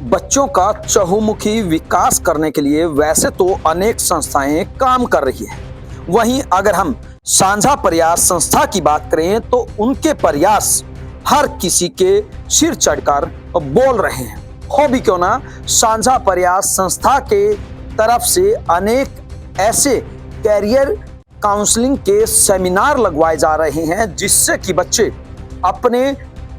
बच्चों का चहुमुखी विकास करने के लिए वैसे तो अनेक संस्थाएं काम कर रही हैं। वहीं अगर हम साझा प्रयास संस्था की बात करें तो उनके प्रयास हर किसी के सिर चढ़कर बोल रहे हैं। हो भी क्यों ना, साझा प्रयास संस्था के तरफ से अनेक ऐसे कैरियर काउंसलिंग के सेमिनार लगवाए जा रहे हैं जिससे कि बच्चे अपने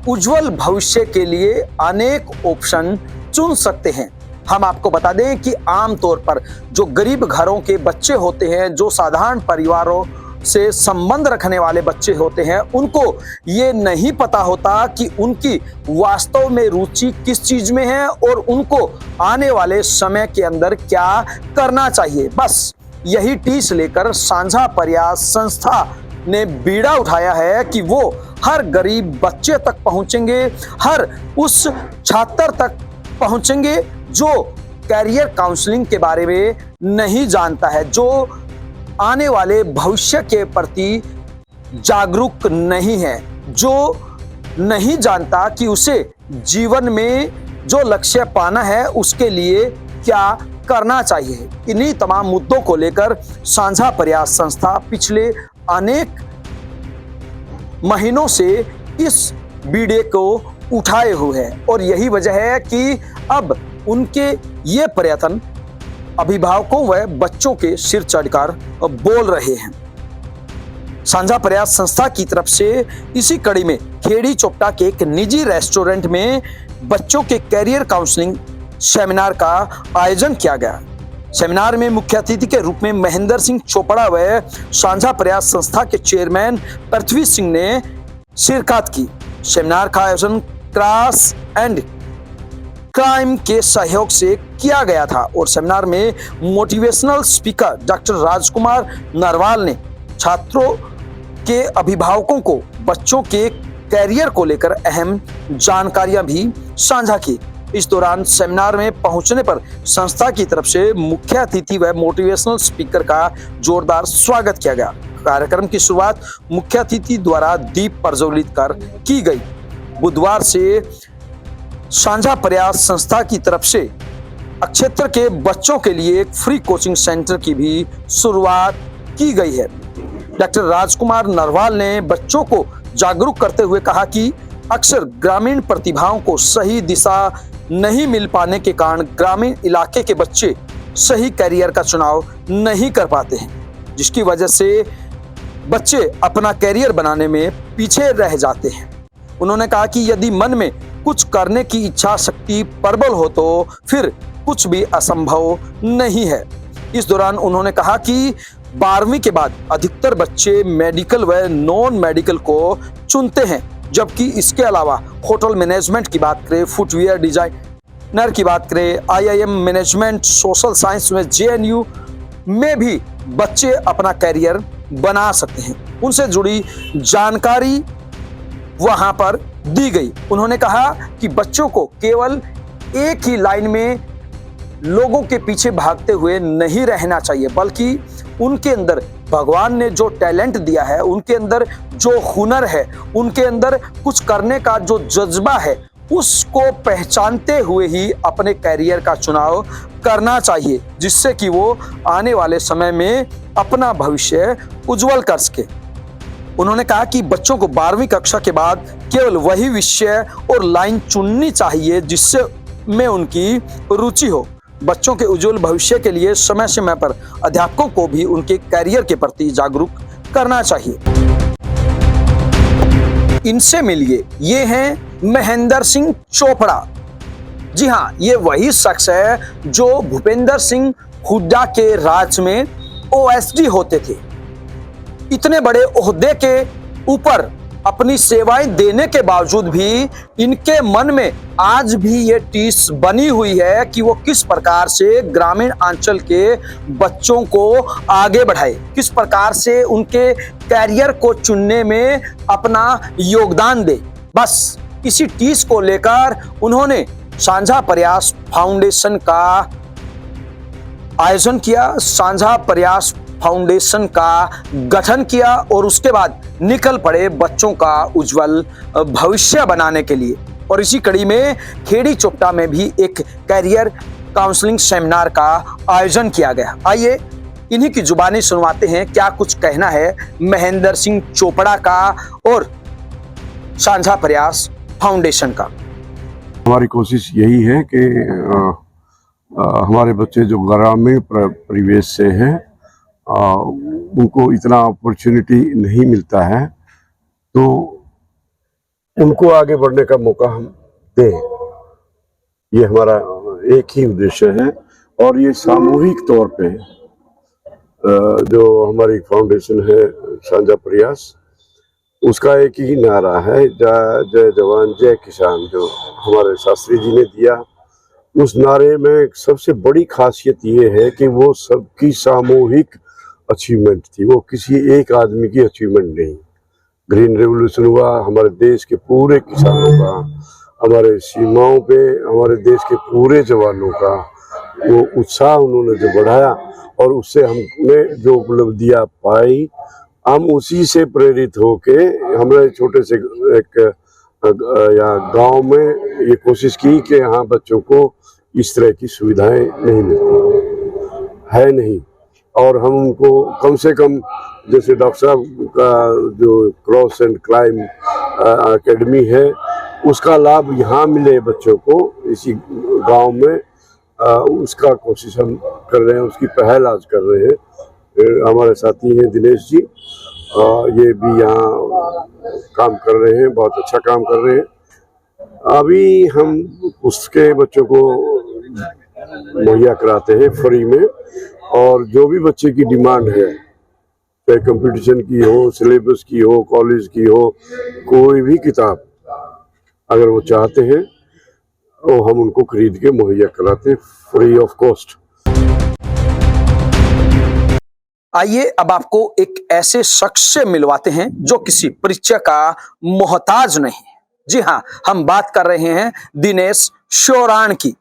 उज्जवल भविष्य के लिए अनेक ऑप्शन चुन सकते हैं। हम आपको बता दें कि आमतौर पर जो गरीब घरों के बच्चे होते हैं, जो साधारण परिवारों से संबंध रखने वाले बच्चे होते हैं, उनको ये नहीं पता होता कि उनकी वास्तव में रुचि किस चीज में है और उनको आने वाले समय के अंदर क्या करना चाहिए। बस यही टीस लेकर साझा प्रयास संस्था ने बीड़ा उठाया है कि वो हर गरीब बच्चे तक पहुंचेंगे, हर उस छात्र तक पहुंचेंगे जो कैरियर काउंसलिंग के बारे में नहीं जानता है, जो आने वाले भविष्य के प्रति जागरूक नहीं है, जो नहीं जानता कि उसे जीवन में जो लक्ष्य पाना है उसके लिए क्या करना चाहिए। इन्हीं तमाम मुद्दों को लेकर साझा प्रयास संस्था पिछले अनेक महीनों से इस बीड़े को उठाए हुए है और यही वजह है कि अब उनके ये प्रयत्न अभिभावकों व बच्चों के सिर चढ़कर बोल रहे हैं। साझा प्रयास संस्था की तरफ से इसी कड़ी में खेड़ी चोपटा के एक निजी रेस्टोरेंट में बच्चों के कैरियर काउंसलिंग सेमिनार का आयोजन किया गया। सेमिनार में मुख्य अतिथि के रूप में महेंद्र सिंह चोपड़ा व साझा प्रयास संस्था के चेयरमैन पृथ्वी सिंह ने शिरकत की। सेमिनार का आयोजन क्रॉस एंड क्राइम के सहयोग से किया गया था और सेमिनार में मोटिवेशनल स्पीकर डॉक्टर राजकुमार नरवाल ने छात्रों के अभिभावकों को बच्चों के कैरियर को लेकर अहम जानकारियां भी साझा की। इस दौरान सेमिनार में पहुंचने पर संस्था की तरफ से मुख्य अतिथि व मोटिवेशनल स्पीकर का जोरदार स्वागत किया गया। कार्यक्रम की शुरुआत मुख्य अतिथि द्वारा दीप प्रज्वलित कर की गई। बुधवार से साझा प्रयास संस्था की तरफ से क्षेत्र के बच्चों के लिए एक फ्री कोचिंग सेंटर की भी शुरुआत की गई है। डॉक्टर राजकुमार नरवाल ने बच्चों को जागरूक करते हुए कहा कि अक्सर ग्रामीण प्रतिभाओं को सही दिशा नहीं मिल पाने के कारण ग्रामीण इलाके के बच्चे सही करियर का चुनाव नहीं कर पाते हैं, जिसकी वजह से बच्चे अपना करियर बनाने में पीछे रह जाते हैं। उन्होंने कहा कि यदि मन में कुछ करने की इच्छा शक्ति प्रबल हो तो फिर कुछ भी असंभव नहीं है। इस दौरान उन्होंने कहा कि 12वीं के बाद अधिकतर बच्चे मेडिकल व नॉन मेडिकल को चुनते हैं, जबकि इसके अलावा होटल मैनेजमेंट की बात करें, फुटवियर डिजाइनर की बात करें, IIM मैनेजमेंट, सोशल साइंस में JNU में भी बच्चे अपना करियर बना सकते हैं। उनसे जुड़ी जानकारी वहां पर दी गई। उन्होंने कहा कि बच्चों को केवल एक ही लाइन में लोगों के पीछे भागते हुए नहीं रहना चाहिए, बल्कि उनके अंदर भगवान ने जो टैलेंट दिया है, उनके अंदर जो हुनर है, उनके अंदर कुछ करने का जो जज्बा है, उसको पहचानते हुए ही अपने करियर का चुनाव करना चाहिए, जिससे कि वो आने वाले समय में अपना भविष्य उज्जवल कर सके। उन्होंने कहा कि बच्चों को 12वीं कक्षा के बाद केवल वही विषय और लाइन चुननी चाहिए जिससे में उनकी रुचि हो। बच्चों के उज्जवल भविष्य के लिए समय समय पर अध्यापकों को भी उनके करियर के प्रति जागरूक करना चाहिए। इनसे मिलिए, ये हैं महेंद्र सिंह चोपड़ा। जी हाँ, ये वही शख्स है जो भूपेंद्र सिंह हुड्डा के राज में OSD होते थे। इतने बड़े ओहदे के ऊपर अपनी सेवाएं देने के बावजूद भी इनके मन में आज भी ये टीस बनी हुई है कि वो किस प्रकार से ग्रामीण अंचल के बच्चों को आगे बढ़ाए, किस प्रकार से उनके कैरियर को चुनने में अपना योगदान दे। बस इसी टीस को लेकर उन्होंने साझा प्रयास फाउंडेशन का आयोजन किया, साझा प्रयास फाउंडेशन का गठन किया और उसके बाद निकल पड़े बच्चों का उज्जवल भविष्य बनाने के लिए। और इसी कड़ी में खेड़ी चोपटा में भी एक कैरियर काउंसलिंग सेमिनार का आयोजन किया गया। आइए इन्हीं की जुबानी सुनवाते हैं क्या कुछ कहना है महेंद्र सिंह चोपड़ा का और साझा प्रयास फाउंडेशन का। हमारी कोशिश यही है कि हमारे बच्चे जो ग्रामीण परिवेश से हैं उनको इतना अपॉर्चुनिटी नहीं मिलता है, तो उनको आगे बढ़ने का मौका हम दें। ये हमारा एक ही उद्देश्य है और ये सामूहिक तौर पे जो हमारी फाउंडेशन है साझा प्रयास, उसका एक ही नारा है, जय जवान जय किसान, जो हमारे शास्त्री जी ने दिया। उस नारे में सबसे बड़ी खासियत ये है कि वो सबकी सामूहिक अचीवमेंट थी, वो किसी एक आदमी की अचीवमेंट नहीं। ग्रीन रेवोल्यूशन हुआ हमारे देश के पूरे किसानों का, हमारे सीमाओं पे हमारे देश के पूरे जवानों का वो उत्साह उन्होंने जो बढ़ाया और उससे हमने जो उपलब्धियां पाई, हम उसी से प्रेरित होके हमने छोटे से एक या गांव में ये कोशिश की कि यहाँ बच्चों को इस तरह की सुविधाएं नहीं मिलती है नहीं, और हम उनको कम से कम जैसे डॉक्टर साहब का जो क्रॉस एंड क्लाइम एकेडमी है उसका लाभ यहाँ मिले बच्चों को इसी गांव में, उसका कोशिश हम कर रहे हैं, उसकी पहल आज कर रहे हैं। हमारे साथी हैं दिनेश जी, ये भी यहाँ काम कर रहे हैं, बहुत अच्छा काम कर रहे हैं। अभी हम उसके बच्चों को मुहैया कराते हैं फ्री में, और जो भी बच्चे की डिमांड है, चाहे कंपटीशन की हो, सिलेबस की हो, कॉलेज की हो, कोई भी किताब अगर वो चाहते हैं तो हम उनको खरीद के मुहैया कराते हैं फ्री ऑफ कॉस्ट। आइए अब आपको एक ऐसे शख्स से मिलवाते हैं जो किसी परिचय का मोहताज नहीं। जी हाँ, हम बात कर रहे हैं दिनेश शोराण की।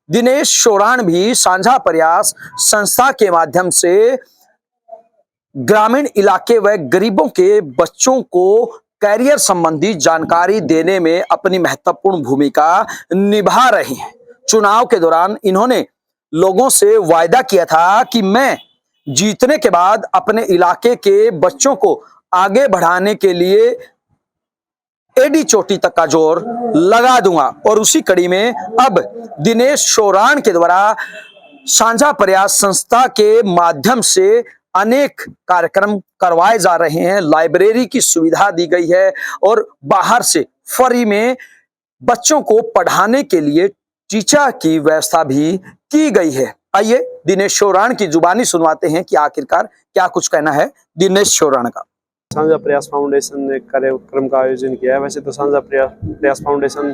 दिनेश शोराण भी साझा प्रयास संस्था के माध्यम से ग्रामीण इलाके व गरीबों के बच्चों को कैरियर संबंधी जानकारी देने में अपनी महत्वपूर्ण भूमिका निभा रहे हैं। चुनाव के दौरान इन्होंने लोगों से वायदा किया था कि मैं जीतने के बाद अपने इलाके के बच्चों को आगे बढ़ाने के लिए एडी चोटी तक का जोर लगा दूंगा, और उसी कड़ी में अब दिनेश शोराण के द्वारा साझा प्रयास संस्था के माध्यम से अनेक कार्यक्रम करवाए जा रहे हैं। लाइब्रेरी की सुविधा दी गई है और बाहर से फ्री में बच्चों को पढ़ाने के लिए टीचर की व्यवस्था भी की गई है। आइए दिनेश शोराण की जुबानी सुनवाते हैं कि आखिरकार क्या कुछ कहना है दिनेश शोराण का। साझा प्रयास फाउंडेशन ने कार्यक्रम का आयोजन किया है। वैसे तो साझा प्रयास फाउंडेशन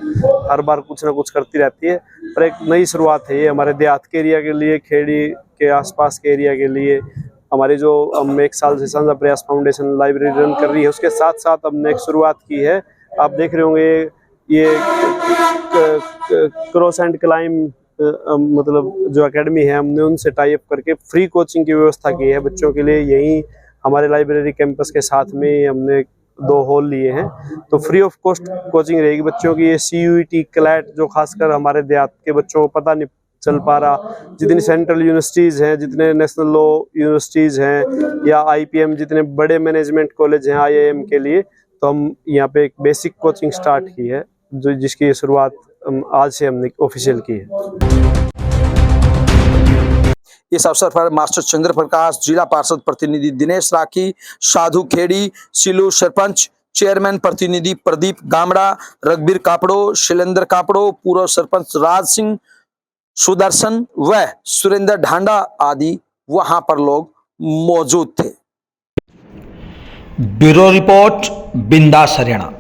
हर बार कुछ ना कुछ करती रहती है, पर एक नई शुरुआत है ये हमारे देहात के एरिया के लिए, खेड़ी के आसपास के एरिया के लिए। हमारी जो हम एक साल से साझा प्रयास फाउंडेशन लाइब्रेरी रन कर रही है, उसके साथ साथ हमने एक शुरुआत की है। आप देख रहे होंगे ये क्रॉस एंड क्लाइम मतलब जो एकेडमी है, हमने उनसे टाई अप करके फ्री कोचिंग की व्यवस्था की है बच्चों के लिए। यहीं हमारे लाइब्रेरी कैंपस के साथ में हमने 2 हॉल लिए हैं, तो फ्री ऑफ कॉस्ट कोचिंग रहेगी बच्चों की। ये CUET क्लैट जो खासकर हमारे देहात के बच्चों को पता नहीं चल पा रहा, जितनी सेंट्रल यूनिवर्सिटीज हैं, जितने नेशनल लॉ यूनिवर्सिटीज हैं या IPM, जितने बड़े मैनेजमेंट कॉलेज हैं IIM के लिए, तो हम यहाँ पे एक बेसिक कोचिंग स्टार्ट की है, जो जिसकी शुरुआत आज से हमने ऑफिशियल की है। इस अवसर पर मास्टर चंद्र प्रकाश, जिला पार्षद प्रतिनिधि दिनेश राखी, साधु खेड़ी, सिलू सरपंच, चेयरमैन प्रतिनिधि प्रदीप गामड़ा, रघबीर कापड़ो, शैलेंद्र कापड़ो, पूर्व सरपंच राज सिंह, सुदर्शन व सुरेंद्र ढांडा आदि वहां पर लोग मौजूद थे। ब्यूरो रिपोर्ट, बिंदास हरियाणा।